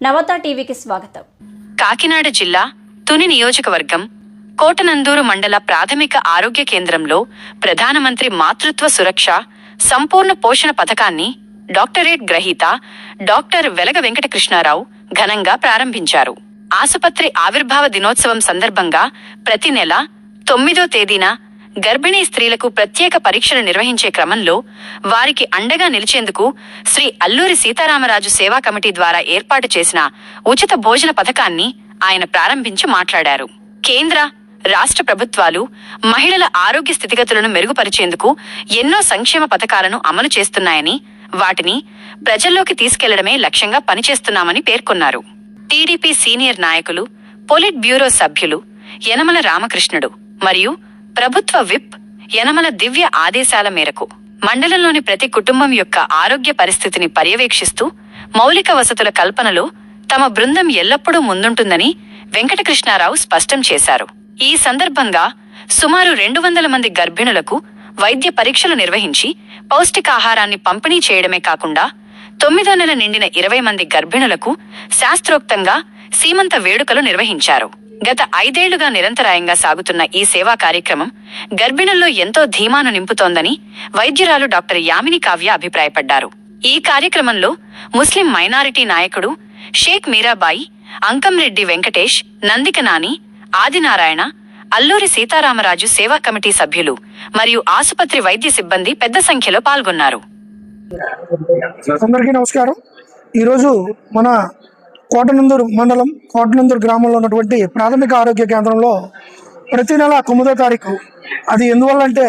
నవత టీవీకి స్వాగతం. కాకినాడ జిల్లా తుని నియోజకవర్గం కోటనందూరు మండల ప్రాథమిక ఆరోగ్య కేంద్రంలో ప్రధానమంత్రి మాతృత్వ సురక్ష సంపూర్ణ పోషణ పథకాన్ని డాక్టరేట్ గ్రహీత డాక్టర్ వెలగ వెంకటకృష్ణారావు ఘనంగా ప్రారంభించారు. ఆసుపత్రి ఆవిర్భావ దినోత్సవం సందర్భంగా ప్రతి నెల 9వ తేదీన గర్భిణీ స్త్రీలకు ప్రత్యేక పరీక్షలు నిర్వహించే క్రమంలో వారికి అండగా నిలిచేందుకు శ్రీ అల్లూరి సీతారామరాజు సేవా కమిటీ ద్వారా ఏర్పాటు చేసిన ఉచిత భోజన పథకాన్ని ఆయన ప్రారంభించి మాట్లాడారు. కేంద్ర, రాష్ట్ర ప్రభుత్వాలు మహిళల ఆరోగ్య స్థితిగతులను మెరుగుపరిచేందుకు ఎన్నో సంక్షేమ పథకాలను అమలు చేస్తున్నాయని, వాటిని ప్రజల్లోకి తీసుకెళ్లడమే లక్ష్యంగా పనిచేస్తున్నామని పేర్కొన్నారు. టీడీపీ సీనియర్ నాయకులు, పొలిట్ బ్యూరో సభ్యులు యనమల రామకృష్ణుడు మరియు ప్రభుత్వ విప్ యనమల దివ్య ఆదేశాల మేరకు మండలంలోని ప్రతి కుటుంబం యొక్క ఆరోగ్య పరిస్థితిని పర్యవేక్షిస్తూ మౌలిక వసతుల కల్పనలో తమ బృందం ఎల్లప్పుడూ ముందుంటుందని వెంకటకృష్ణారావు స్పష్టం చేశారు. ఈ సందర్భంగా సుమారు 200 మంది గర్భిణులకు వైద్య పరీక్షలు నిర్వహించి పౌష్టికాహారాన్ని పంపిణీ చేయడమే కాకుండా 9వ నెల నిండిన 20 మంది గర్భిణులకు శాస్త్రోక్తంగా సీమంత వేడుకలు నిర్వహించారు. గత 5 ఏళ్లుగా నిరంతరాయంగా సాగుతున్న ఈ సేవా కార్యక్రమం గర్భిణుల్లో ఎంతో ధీమాను నింపుతోందని వైద్యురాలు డాక్టర్ యామిని కావ్య అభిప్రాయపడ్డారు. ఈ కార్యక్రమంలో ముస్లిం మైనారిటీ నాయకుడు షేక్ మీరాబాయి, అంకంరెడ్డి వెంకటేష్, నందిక నాని, ఆదినారాయణ, అల్లూరి సీతారామరాజు సేవా కమిటీ సభ్యులు మరియు ఆసుపత్రి వైద్య సిబ్బంది పెద్ద సంఖ్యలో పాల్గొన్నారు. అందరికీ నమస్కారం. ఈరోజు మన కోటనందూరు మండలం కోటనందూరు గ్రామంలో ఉన్నటువంటి ప్రాథమిక ఆరోగ్య కేంద్రంలో ప్రతి నెల 9వ తారీఖు, అది ఎందువల్లంటే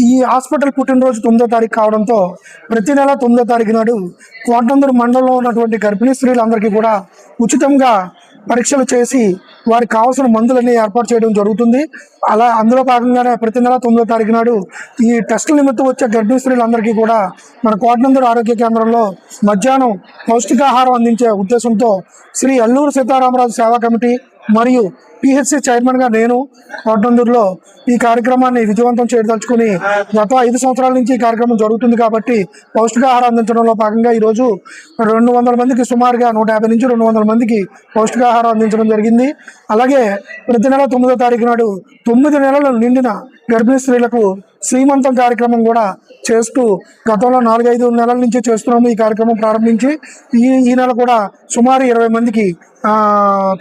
ఈ హాస్పిటల్ పుట్టినరోజు 9వ తారీఖు కావడంతో ప్రతి నెల 9వ తారీఖు నాడు కోటనందూరు మండలంలో ఉన్నటువంటి గర్భిణీ స్త్రీలందరికీ కూడా ఉచితంగా పరీక్షలు చేసి వారికి కావాల్సిన మందులన్నీ ఏర్పాటు చేయడం జరుగుతుంది. అందులో భాగంగానే ప్రతి నెల 9వ తారీఖు నాడు ఈ టెస్టుల నిమిత్తం వచ్చే గర్భిణీ స్త్రీలందరికీ కూడా మన కోటనందూరు ఆరోగ్య కేంద్రంలో మధ్యాహ్నం పౌష్టికాహారం అందించే ఉద్దేశంతో శ్రీ అల్లూరి సీతారామరాజు సేవా కమిటీ మరియు పిహెచ్సి చైర్మన్గా నేను కోటనందూరులో ఈ కార్యక్రమాన్ని విజయవంతం చేయదలుచుకుని గత 5 సంవత్సరాల నుంచి ఈ కార్యక్రమం జరుగుతుంది కాబట్టి పౌష్టికాహారం అందించడంలో భాగంగా ఈరోజు 200 మందికి సుమారుగా 150 నుంచి 200 మందికి పౌష్టికాహారం అందించడం జరిగింది. అలాగే ప్రతి నెల 9వ తారీఖు నాడు 9 నెలలు నిండిన గర్భిణీ స్త్రీలకు శ్రీమంతం కార్యక్రమం కూడా చేస్తూ గతంలో 4-5 నెలల నుంచి చేస్తున్నాము. ఈ కార్యక్రమం ప్రారంభించి ఈ నెల కూడా సుమారు 20 మందికి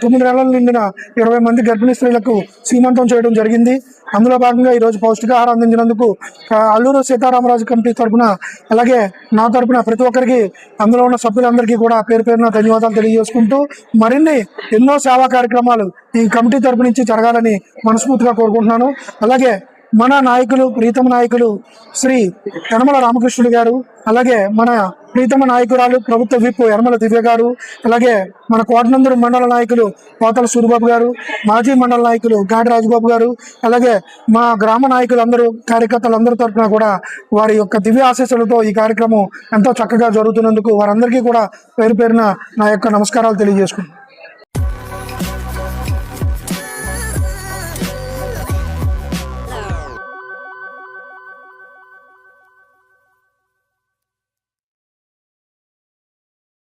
9 నెలలు నిండిన 20 మంది గర్భిణీ స్త్రీలకు శ్రీమంతం చేయడం జరిగింది. అందులో భాగంగా ఈరోజు పౌష్టికాహారం అందించినందుకు అల్లూరు సీతారామరాజు కమిటీ తరఫున, అలాగే నా తరఫున ప్రతి ఒక్కరికి, అందులో ఉన్న సభ్యులందరికీ కూడా పేరు పేరున ధన్యవాదాలు తెలియజేసుకుంటూ మరిన్ని ఎన్నో సేవా కార్యక్రమాలు ఈ కమిటీ తరఫు నుంచి జరగాలని మనస్ఫూర్తిగా కోరుకుంటున్నాను. అలాగే మన నాయకులు, ప్రీతమ నాయకులు శ్రీ యనమల రామకృష్ణుడు గారు, అలాగే మన ప్రీతమ నాయకురాలు ప్రభుత్వ విప్ యనమల దివ్య గారు, అలాగే మన కోటనందూరు మండల నాయకులు పోతల సూరిబాబు గారు, మాజీ మండల నాయకులు గాడి రాజబాబు గారు, అలాగే మా గ్రామ నాయకులందరూ, కార్యకర్తలందరి తరఫున కూడా వారి యొక్క దివ్య ఆశీస్సులతో ఈ కార్యక్రమం ఎంతో చక్కగా జరుగుతున్నందుకు వారందరికీ కూడా పేరు పేరున నా యొక్క నమస్కారాలు తెలియజేసుకుంటున్నాను.